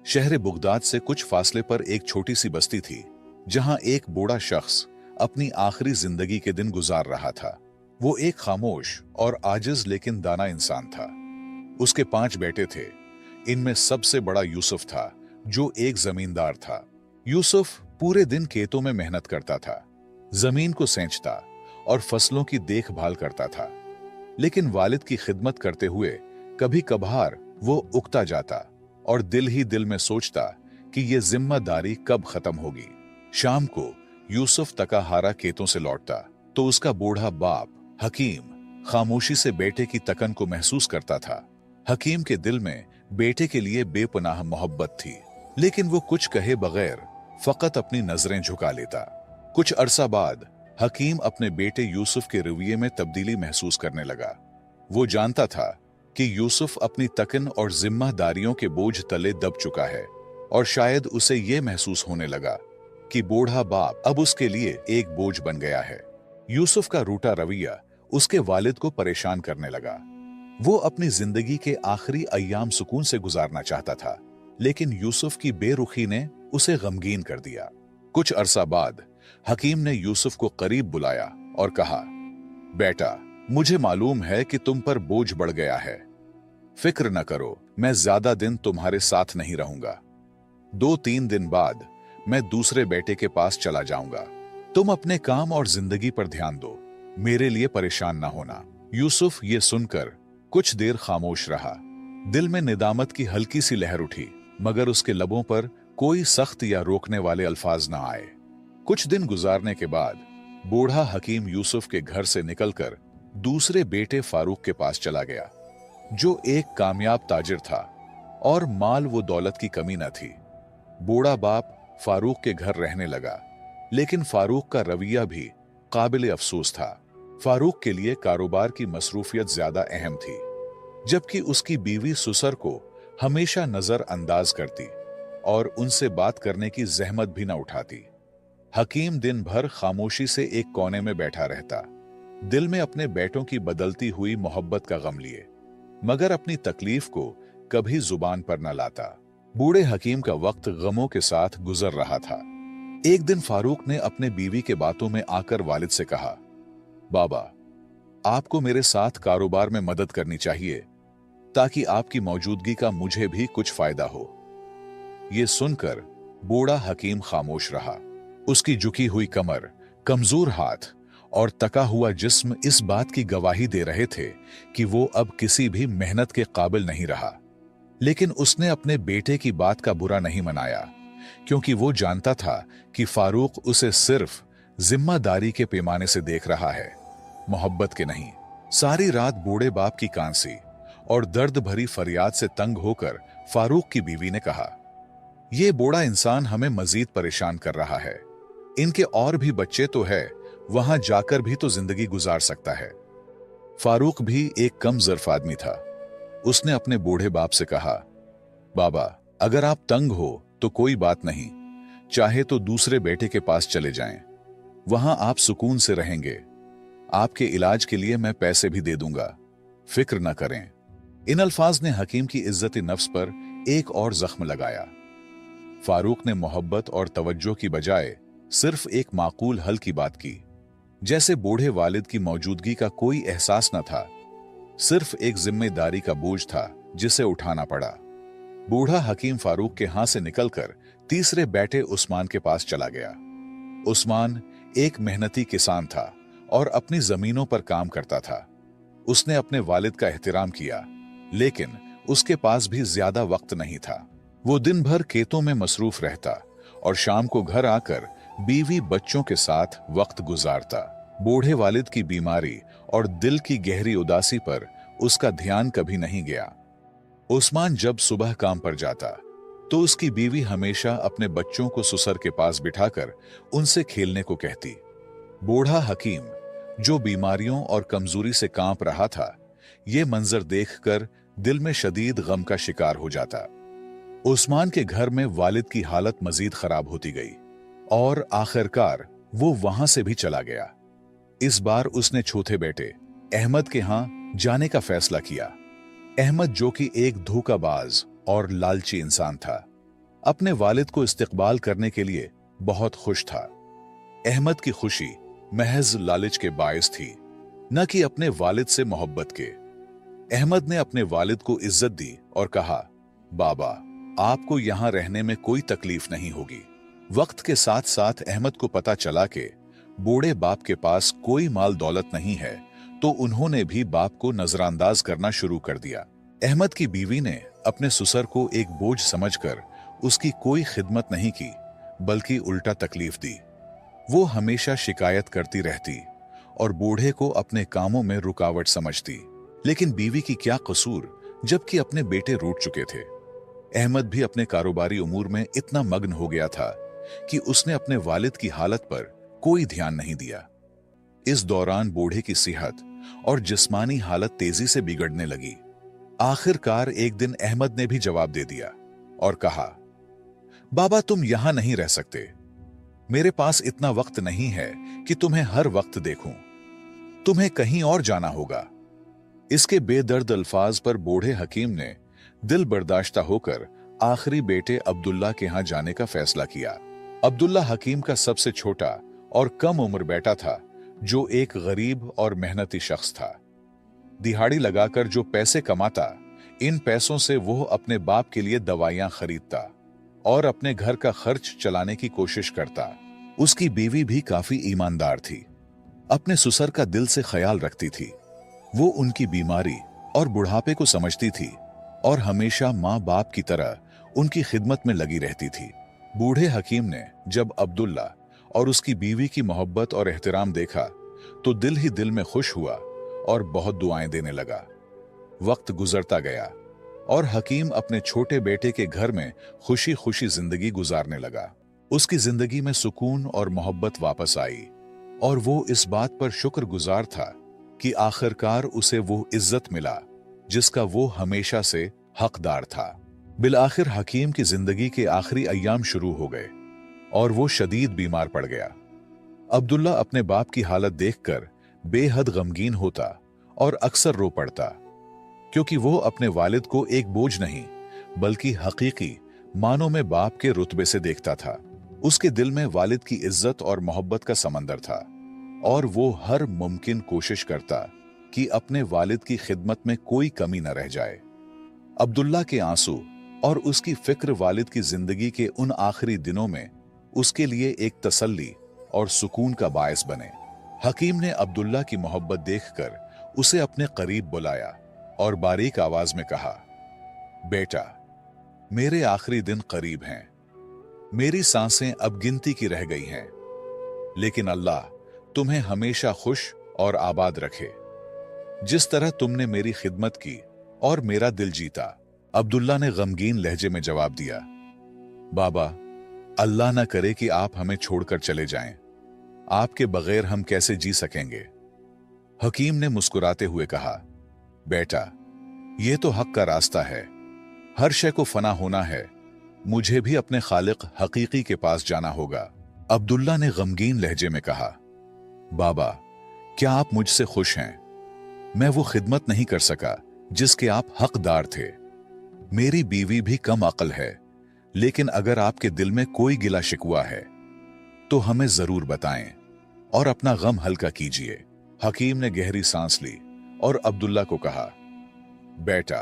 शहर बगदाद से कुछ फासले पर एक छोटी सी बस्ती थी, जहां एक बूढ़ा शख्स अपनी आखिरी जिंदगी के दिन गुजार रहा था। वो एक खामोश और आजिज लेकिन दाना इंसान था। उसके 5 बेटे थे। इनमें सबसे बड़ा यूसुफ था, जो एक जमींदार था। यूसुफ पूरे दिन खेतों में मेहनत करता था, जमीन को सेंचता और फसलों की देखभाल करता था। लेकिन वालिद की खिदमत करते हुए कभी कभार वो उकता जाता और दिल ही दिल में सोचता कि ये जिम्मेदारी कब खत्म होगी। शाम को यूसुफ तकाहारा खेतों से लौटता तो उसका बूढ़ा बाप हकीम खामोशी से बेटे की तकन को महसूस करता था। हकीम के दिल में बेटे के लिए बेपनाह मोहब्बत थी, लेकिन वो कुछ कहे बगैर फकत अपनी नजरें झुका लेता। कुछ अरसा बाद हकीम अपने बेटे यूसुफ के रवैये में तब्दीली महसूस करने लगा। वो जानता था कि यूसुफ अपनी तकन और जिम्मेदारियों के बोझ तले दब चुका है, और शायद उसे ये महसूस होने लगा कि बूढ़ा बाप अब उसके लिए एक बोझ बन गया है। यूसुफ का रूठा रवैया उसके वालिद को परेशान करने लगा। वो अपनी जिंदगी के आखिरी अय्याम सुकून से गुजारना चाहता था, लेकिन यूसुफ की बेरुखी ने उसे गमगीन कर दिया। कुछ अरसा बाद हकीम ने यूसुफ को करीब बुलाया और कहा, बेटा, मुझे मालूम है कि तुम पर बोझ बढ़ गया है। फिक्र न करो, मैं ज्यादा दिन तुम्हारे साथ नहीं रहूंगा। 2-3 दिन बाद मैं दूसरे बेटे के पास चला जाऊंगा। तुम अपने काम और जिंदगी पर ध्यान दो, मेरे लिए परेशान ना होना। यूसुफ ये सुनकर कुछ देर खामोश रहा। दिल में निदामत की हल्की सी लहर उठी, मगर उसके लबों पर कोई सख्त या रोकने वाले अल्फाज ना आए। कुछ दिन गुजारने के बाद बूढ़ा हकीम यूसुफ के घर से निकलकर दूसरे बेटे फारूक के पास चला गया, जो एक कामयाब ताजिर था और माल वो दौलत की कमी न थी। बूढ़ा बाप फारूक के घर रहने लगा, लेकिन फारूक का रवैया भी काबिल अफसोस था। फारूक के लिए कारोबार की मसरूफियत ज्यादा अहम थी, जबकि उसकी बीवी सुसर को हमेशा नजरअंदाज करती और उनसे बात करने की जहमत भी न उठाती। हकीम दिन भर खामोशी से एक कोने में बैठा रहता, दिल में अपने बेटों की बदलती हुई मोहब्बत का गम लिए, मगर अपनी तकलीफ को कभी जुबान पर न लाता। बूढ़े हकीम का वक्त गमों के साथ गुजर रहा था। एक दिन फारूक ने अपने बीवी के बातों में आकर वालिद से कहा, बाबा, आपको मेरे साथ कारोबार में मदद करनी चाहिए, ताकि आपकी मौजूदगी का मुझे भी कुछ फायदा हो। यह सुनकर बूढ़ा हकीम खामोश रहा। उसकी झुकी हुई कमर, कमजोर हाथ और तका हुआ जिस्म इस बात की गवाही दे रहे थे कि वो अब किसी भी मेहनत के काबिल नहीं रहा। लेकिन उसने अपने बेटे की बात का बुरा नहीं मनाया, क्योंकि वो जानता था कि फारूक उसे सिर्फ जिम्मेदारी के पैमाने से देख रहा है, मोहब्बत के नहीं। सारी रात बूढ़े बाप की कांसी और दर्द भरी फरियाद से तंग होकर फारूक की बीवी ने कहा, यह बूढ़ा इंसान हमें मजीद परेशान कर रहा है। इनके और भी बच्चे तो है, वहां जाकर भी तो जिंदगी गुजार सकता है। फारूक भी एक कम ज़र्फ आदमी था। उसने अपने बूढ़े बाप से कहा, बाबा, अगर आप तंग हो तो कोई बात नहीं, चाहे तो दूसरे बेटे के पास चले जाएं, वहां आप सुकून से रहेंगे। आपके इलाज के लिए मैं पैसे भी दे दूंगा, फिक्र न करें। इन अल्फाज ने हकीम की इज्जत नफ्स पर एक और जख्म लगाया। फारूक ने मोहब्बत और तवज्जो की बजाय सिर्फ एक माकूल हल की बात की, जैसे बूढ़े वालिद की मौजूदगी का कोई एहसास न था, सिर्फ एक जिम्मेदारी का बोझ था जिसे उठाना पड़ा। बूढ़ा हकीम फारूक के हाथ से निकलकर तीसरे बेटे उस्मान के पास चला गया। उस्मान एक मेहनती किसान था और अपनी जमीनों पर काम करता था। उसने अपने वालिद का एहतराम किया, लेकिन उसके पास भी ज्यादा वक्त नहीं था। वो दिन भर खेतों में मसरूफ रहता और शाम को घर आकर बीवी बच्चों के साथ वक्त गुजारता। बूढ़े वालिद की बीमारी और दिल की गहरी उदासी पर उसका ध्यान कभी नहीं गया। उस्मान जब सुबह काम पर जाता तो उसकी बीवी हमेशा अपने बच्चों को सुसर के पास बिठाकर उनसे खेलने को कहती। बूढ़ा हकीम, जो बीमारियों और कमजोरी से कांप रहा था, ये मंजर देखकर दिल में शदीद गम का शिकार हो जाता। उस्मान के घर में वालिद की हालत मजीद खराब होती गई और आखिरकार वो वहां से भी चला गया। इस बार उसने चौथे बेटे अहमद के यहां जाने का फैसला किया। अहमद, जो कि एक धोखाबाज और लालची इंसान था, अपने वालिद को इस्तकबाल करने के लिए बहुत खुश था। अहमद की खुशी महज लालच के बायस थी, न कि अपने वालिद से मोहब्बत के। अहमद ने अपने वालिद को इज्जत दी और कहा, बाबा, आपको यहां रहने में कोई तकलीफ नहीं होगी। वक्त के साथ साथ अहमद को पता चला कि बूढ़े बाप के पास कोई माल दौलत नहीं है, तो उन्होंने भी बाप को नजरअंदाज करना शुरू कर दिया। अहमद की बीवी ने अपने ससुर को एक बोझ समझकर उसकी कोई खिदमत नहीं की, बल्कि उल्टा तकलीफ दी। वो हमेशा शिकायत करती रहती और बूढ़े को अपने कामों में रुकावट समझती। लेकिन बीवी की क्या कसूर, जबकि अपने बेटे रूठ चुके थे। अहमद भी अपने कारोबारी उमूर में इतना मग्न हो गया था कि उसने अपने वालिद की हालत पर कोई ध्यान नहीं दिया। इस दौरान बूढ़े की सेहत और जिस्मानी हालत तेजी से बिगड़ने लगी। आखिरकार एक दिन अहमद ने भी जवाब दे दिया और कहा, बाबा, तुम यहां नहीं रह सकते। मेरे पास इतना वक्त नहीं है कि तुम्हें हर वक्त देखूं। तुम्हें कहीं और जाना होगा। इसके बेदर्द अल्फाज पर बूढ़े हकीम ने दिल बर्दाश्ता होकर आखिरी बेटे अब्दुल्ला के यहां जाने का फैसला किया। अब्दुल्ला हकीम का सबसे छोटा और कम उम्र बेटा था, जो एक गरीब और मेहनती शख्स था। दिहाड़ी लगाकर जो पैसे कमाता, इन पैसों से वो अपने बाप के लिए दवाइयां खरीदता और अपने घर का खर्च चलाने की कोशिश करता। उसकी बीवी भी काफी ईमानदार थी, अपने ससुर का दिल से ख्याल रखती थी। वो उनकी बीमारी और बुढ़ापे को समझती थी और हमेशा माँ बाप की तरह उनकी खिदमत में लगी रहती थी। बूढ़े हकीम ने जब अब्दुल्ला और उसकी बीवी की मोहब्बत और एहतराम देखा, तो दिल ही दिल में खुश हुआ और बहुत दुआएं देने लगा। वक्त गुजरता गया और हकीम अपने छोटे बेटे के घर में खुशी खुशी जिंदगी गुजारने लगा। उसकी जिंदगी में सुकून और मोहब्बत वापस आई और वो इस बात पर शुक्रगुजार था कि आखिरकार उसे वो इज्जत मिला जिसका वो हमेशा से हकदार था। बिलाखिर हकीम की जिंदगी के आखिरी अय्याम शुरू हो गए और वो शदीद बीमार पड़ गया। अब्दुल्ला अपने बाप की हालत देखकर बेहद गमगीन होता और अक्सर रो पड़ता, क्योंकि वो अपने वालिद को एक बोझ नहीं बल्कि हकीकी मानों में बाप के रुतबे से देखता था। उसके दिल में वालिद की इज्जत और मोहब्बत का समंदर था और वो हर मुमकिन कोशिश करता कि अपने वालिद की खिदमत में कोई कमी न रह जाए। अब्दुल्ला के आंसू और उसकी फिक्र वालिद की जिंदगी के उन आखिरी दिनों में उसके लिए एक तसल्ली और सुकून का बायस बने। हकीम ने अब्दुल्ला की मोहब्बत देखकर उसे अपने करीब बुलाया और बारीक आवाज में कहा, बेटा, मेरे आखिरी दिन करीब हैं। मेरी सांसें अब गिनती की रह गई हैं, लेकिन अल्लाह तुम्हें हमेशा खुश और आबाद रखे, जिस तरह तुमने मेरी खिदमत की और मेरा दिल जीता। अब्दुल्ला ने गमगीन लहजे में जवाब दिया, बाबा, अल्लाह ना करे कि आप हमें छोड़कर चले जाएं। आपके बगैर हम कैसे जी सकेंगे। हकीम ने मुस्कुराते हुए कहा, बेटा, ये तो हक का रास्ता है। हर शय को फना होना है। मुझे भी अपने खालिक हकीकी के पास जाना होगा। अब्दुल्ला ने गमगीन लहजे में कहा, बाबा, क्या आप मुझसे खुश हैं? मैं वो खिदमत नहीं कर सका जिसके आप हकदार थे। मेरी बीवी भी कम अक्ल है, लेकिन अगर आपके दिल में कोई गिला शिकवा है तो हमें जरूर बताएं और अपना गम हल्का कीजिए। हकीम ने गहरी सांस ली और अब्दुल्ला को कहा, बेटा,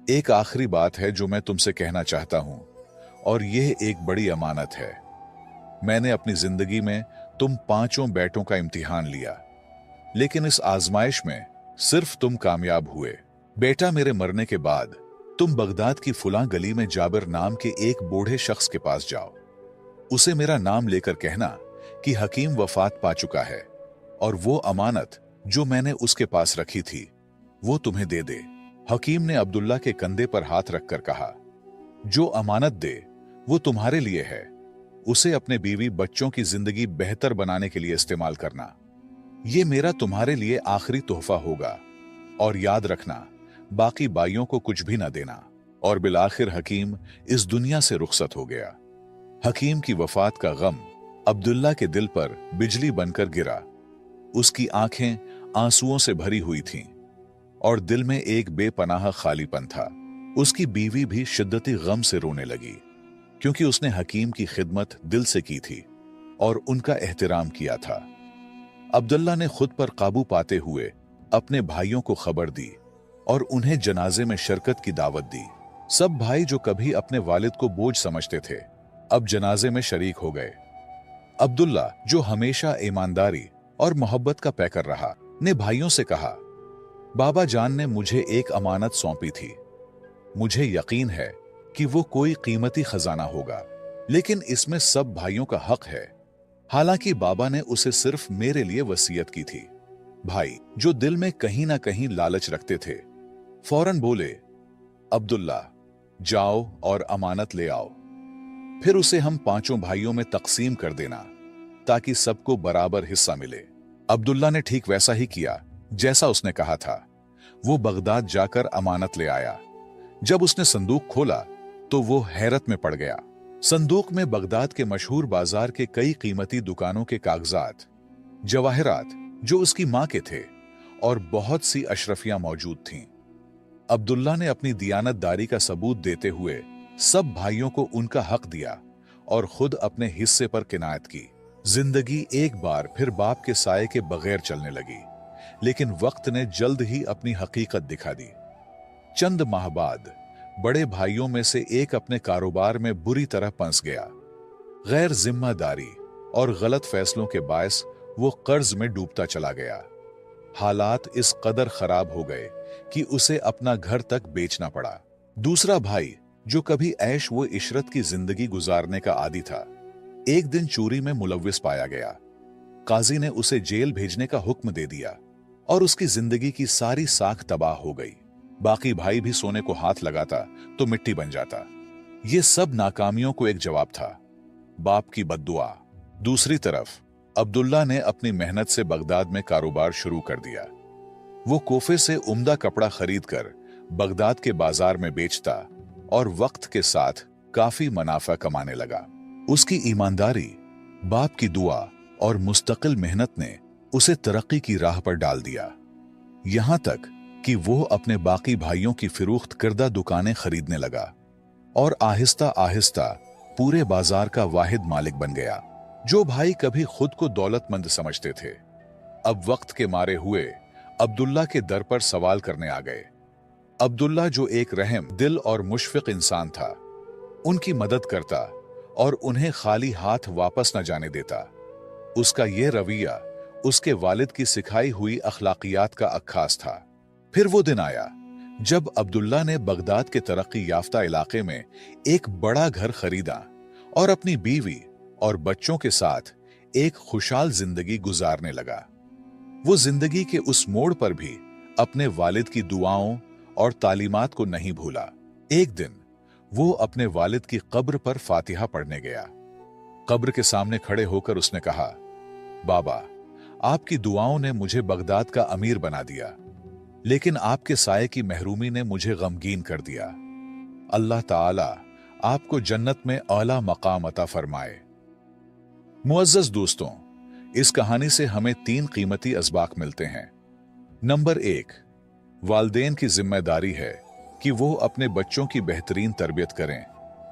एक आखिरी बात है जो मैं तुमसे कहना चाहता हूं और यह एक बड़ी अमानत है। मैंने अपनी जिंदगी में तुम पांचों बेटों का इम्तिहान लिया, लेकिन इस आजमाइश में सिर्फ तुम कामयाब हुए। बेटा, मेरे मरने के बाद तुम बगदाद की फुला गली में जाबिर नाम के एक बूढ़े शख्स के पास जाओ। उसे मेरा नाम लेकर कहना कि हकीम वफात पा चुका है और वो अमानत जो मैंने उसके पास रखी थी वो तुम्हें दे दे। हकीम ने अब्दुल्ला के कंधे पर हाथ रखकर कहा, जो अमानत दे वो तुम्हारे लिए है। उसे अपने बीवी बच्चों की जिंदगी बेहतर बनाने के लिए इस्तेमाल करना। ये मेरा तुम्हारे लिए आखिरी तोहफा होगा और याद रखना, बाकी बाइयों को कुछ भी ना देना। और बिलाखिर हकीम इस दुनिया से रुखसत हो गया। हकीम की वफात का गम अब्दुल्ला के दिल पर बिजली बनकर गिरा। उसकी आंखें आंसुओं से भरी हुई थीं और दिल में एक बेपनाह खालीपन था। उसकी बीवी भी शिद्दती गम से रोने लगी। क्योंकि उसने हकीम की खिदमत दिल से की थी और उनका एहतराम किया था। अब्दुल्ला ने खुद पर काबू पाते हुए अपने भाइयों को खबर दी और उन्हें जनाजे में शिरकत की दावत दी। सब भाई जो कभी अपने वालिद को बोझ समझते थे, अब जनाजे में शरीक हो गए। अब्दुल्ला, जो हमेशा ईमानदारी और मोहब्बत का पैकर रहा, ने भाइयों से कहा, बाबा जान ने मुझे एक अमानत सौंपी थी। मुझे यकीन है कि वो कोई कीमती खजाना होगा, लेकिन इसमें सब भाइयों का हक है। हालांकि बाबा ने उसे सिर्फ मेरे लिए वसीयत की थी। भाई, जो दिल में कहीं ना कहीं लालच रखते थे, फौरन बोले, अब्दुल्ला, जाओ और अमानत ले आओ, फिर उसे हम पांचों भाइयों में तकसीम कर देना ताकि सबको बराबर हिस्सा मिले। अब्दुल्ला ने ठीक वैसा ही किया जैसा उसने कहा था। वो बगदाद जाकर अमानत ले आया। जब उसने संदूक खोला तो वो हैरत में पड़ गया। संदूक में बगदाद के मशहूर बाजार के कई कीमती दुकानों के कागजात, जवाहरात जो उसकी मां के थे, और बहुत सी अशरफियां मौजूद थीं। अब्दुल्ला ने अपनी दियानतदारी का सबूत देते हुए सब भाइयों को उनका हक दिया और खुद अपने हिस्से पर किनायत की। जिंदगी एक बार फिर बाप के साये के बगैर चलने लगी, लेकिन वक्त ने जल्द ही अपनी हकीकत दिखा दी। चंद माह बाद बड़े भाइयों में से एक अपने कारोबार में बुरी तरह फंस गया। गैर जिम्मेदारी और गलत फैसलों के बायस वो कर्ज में डूबता चला गया। हालात इस कदर खराब हो गए कि उसे अपना घर तक बेचना पड़ा। दूसरा भाई, जो कभी ऐश व इशरत की जिंदगी गुजारने का आदी था, एक दिन चोरी में मुलव्विस पाया गया। काजी ने उसे जेल भेजने का हुक्म दे दिया और उसकी जिंदगी की सारी साख तबाह हो गई। बाकी भाई भी सोने को हाथ लगाता तो मिट्टी बन जाता। ये सब नाकामियों को एक जवाब था, बाप की बद्दुआ। दूसरी तरफ अब्दुल्ला ने अपनी मेहनत से बगदाद में कारोबार शुरू कर दिया। वो कोफे से उम्दा कपड़ा खरीदकर बगदाद के बाजार में बेचता और वक्त के साथ काफी मुनाफा कमाने लगा। उसकी ईमानदारी, बाप की दुआ और मुस्तकिल मेहनत ने उसे तरक्की की राह पर डाल दिया, यहां तक कि वो अपने बाकी भाइयों की फिरोख्त करदा दुकानें खरीदने लगा और आहिस्ता आहिस्ता पूरे बाजार का वाहिद मालिक बन गया। जो भाई कभी खुद को दौलतमंद समझते थे, अब वक्त के मारे हुए अब्दुल्ला के दर पर सवाल करने आ गए। अब्दुल्ला, जो एक रहम दिल और मुशफिक इंसान था, उनकी मदद करता और उन्हें खाली हाथ वापस न जाने देता। उसका यह रवैया उसके वालिद की सिखाई हुई अखलाकियात का अक्खास था। फिर वो दिन आया जब अब्दुल्ला ने बगदाद के तरक्की याफ्ता इलाके में एक बड़ा घर खरीदा और अपनी बीवी और बच्चों के साथ एक खुशहाल जिंदगी गुजारने लगा। वो जिंदगी के उस मोड़ पर भी अपने वालिद की दुआओं और तालीमात को नहीं भूला। एक दिन वो अपने वालिद की कब्र पर फातिहा पढ़ने गया। कब्र के सामने खड़े होकर उसने कहा, बाबा, आपकी दुआओं ने मुझे बगदाद का अमीर बना दिया, लेकिन आपके साये की महरूमी ने मुझे गमगीन कर दिया। अल्लाह ताला आपको जन्नत में आला मकाम अता फरमाए। मुअज़्ज़ज़ दोस्तों, इस कहानी से हमें 3 कीमती असबाक मिलते हैं। नंबर 1, वालिदैन की जिम्मेदारी है कि वो अपने बच्चों की बेहतरीन तरबियत करें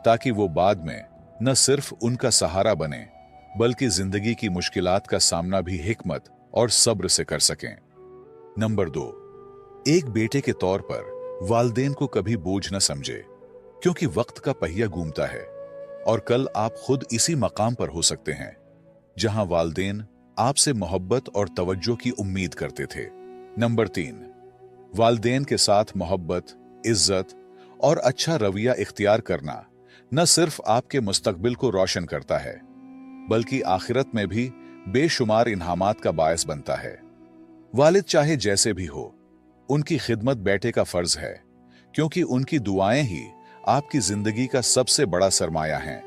ताकि वो बाद में न सिर्फ उनका सहारा बने बल्कि जिंदगी की मुश्किलात का सामना भी हिकमत और सब्र से कर सकें। नंबर 2, एक बेटे के तौर पर वालिदैन को कभी बोझ न समझे, क्योंकि वक्त का पहिया घूमता है और कल आप खुद इसी मकाम पर हो सकते हैं जहां वालिदैन आपसे मोहब्बत और तवज्जो की उम्मीद करते थे। नंबर 3, वालिदैन के साथ मोहब्बत, इज्जत और अच्छा रवैया इख्तियार करना न सिर्फ आपके मुस्तकबिल को रोशन करता है बल्कि आखिरत में भी बेशुमार इनामात का बायस बनता है। वालिद चाहे जैसे भी हो, उनकी खिदमत बेटे का फर्ज है, क्योंकि उनकी दुआएं ही आपकी जिंदगी का सबसे बड़ा सरमाया हैं।